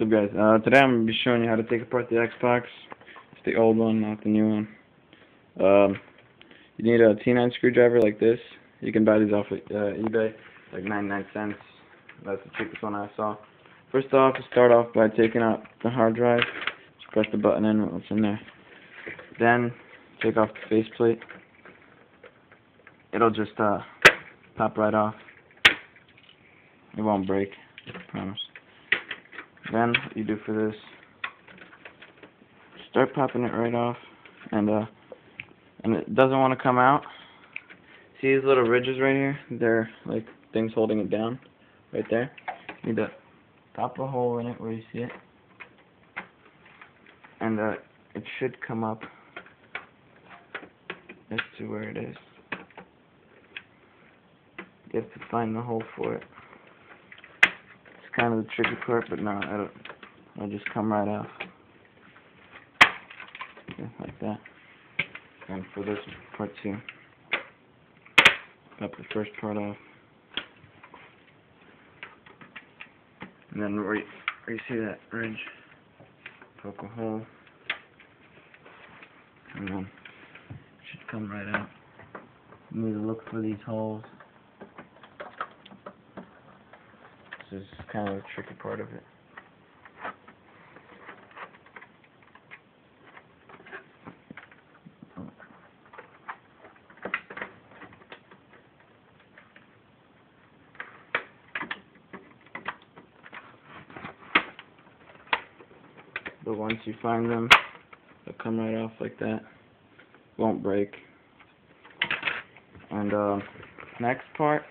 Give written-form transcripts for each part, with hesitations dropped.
What's up, guys? Today I'm going to be showing you how to take apart the Xbox. It's the old one, not the new one. You need a T9 screwdriver like this. You can buy these off of eBay, like 99 cents. That's the cheapest one I saw. First off, you start off by taking out the hard drive. Just press the button in, what's in there. Then, take off the faceplate. It'll just pop right off. It won't break, I promise. Then, what you do for this, start popping it right off, and it doesn't want to come out. See these little ridges right here? They're like things holding it down, right there. You need to pop a hole in it where you see it, and it should come up as to where it is. You have to find the hole for it. It's kind of the tricky part, but no, it'll just come right off. Okay, like that. And for this part too, pop the first part off. And then where you see that ridge, poke a hole. And then it should come right out. You need to look for these holes. This is kind of the tricky part of it. But once you find them, they'll come right off like that. Won't break. And next part,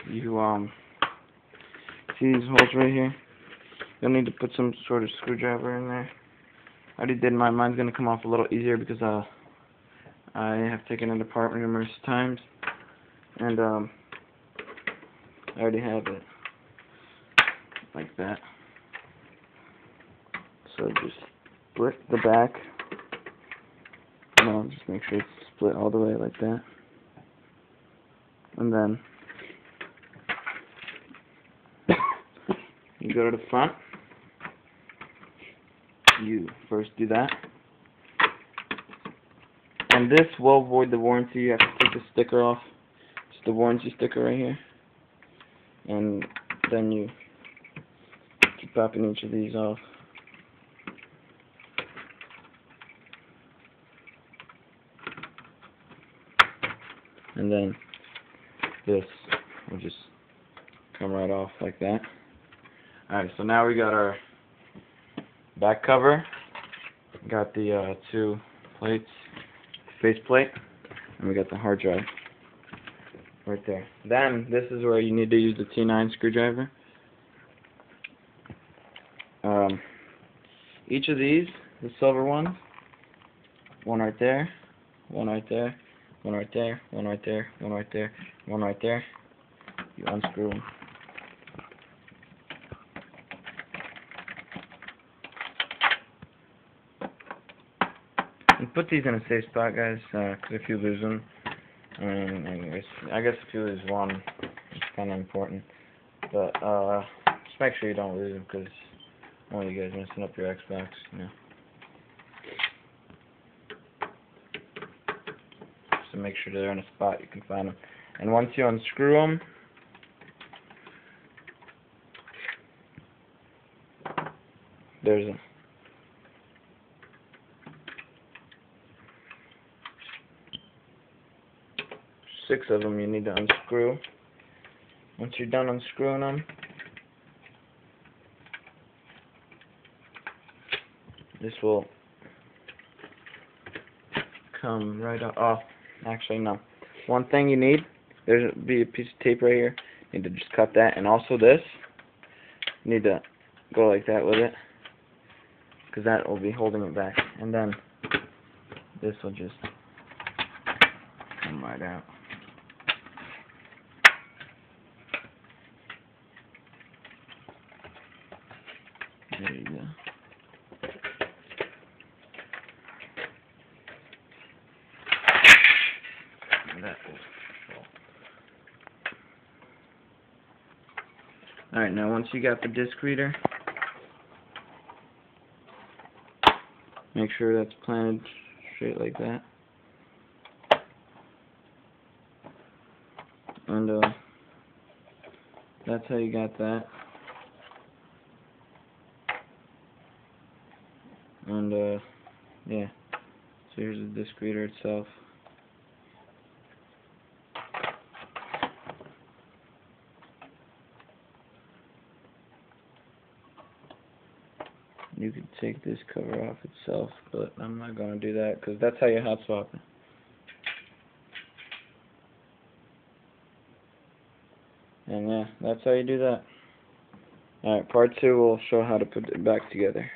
you see these holes right here? You'll need to put some sort of screwdriver in there. I already did mine. Mine's gonna come off a little easier because I have taken it apart numerous times, and I already have it like that. So just split the back. No, just make sure it's split all the way like that. And then you go to the front. You first do that. And this will void the warranty. You have to take the sticker off. It's the warranty sticker right here. And then you keep popping each of these off. And then this will just come right off like that. Alright, so now we got our back cover. Got the two plates, face plate, and we got the hard drive right there. Then this is where you need to use the T9 screwdriver. Each of these, the silver ones, one right there, one right there, one right there, one right there, one right there, one right there. You unscrew them. And put these in a safe spot, guys, because if you lose them, I guess if you lose one, it's kind of important. But just make sure you don't lose them, because one of you guys messing up your Xbox, you know. Just to make sure they're in a spot you can find them. And once you unscrew them, there's 6 of them you need to unscrew. Once you're done unscrewing them, this will come right off. Oh, actually no. One thing you need, there'll be a piece of tape right here. You need to just cut that, and also this. You need to go like that with it, because that will be holding it back. And then this will just come right out. There you go. And that will fall. Alright, now once you got the disc reader, Make sure that's planted straight like that. And that's how you got that. And yeah. So here's the disc reader itself. You could take this cover off itself, but I'm not going to do that because that's how you hot swap it. And yeah, that's how you do that. Alright, part 2 will show how to put it back together.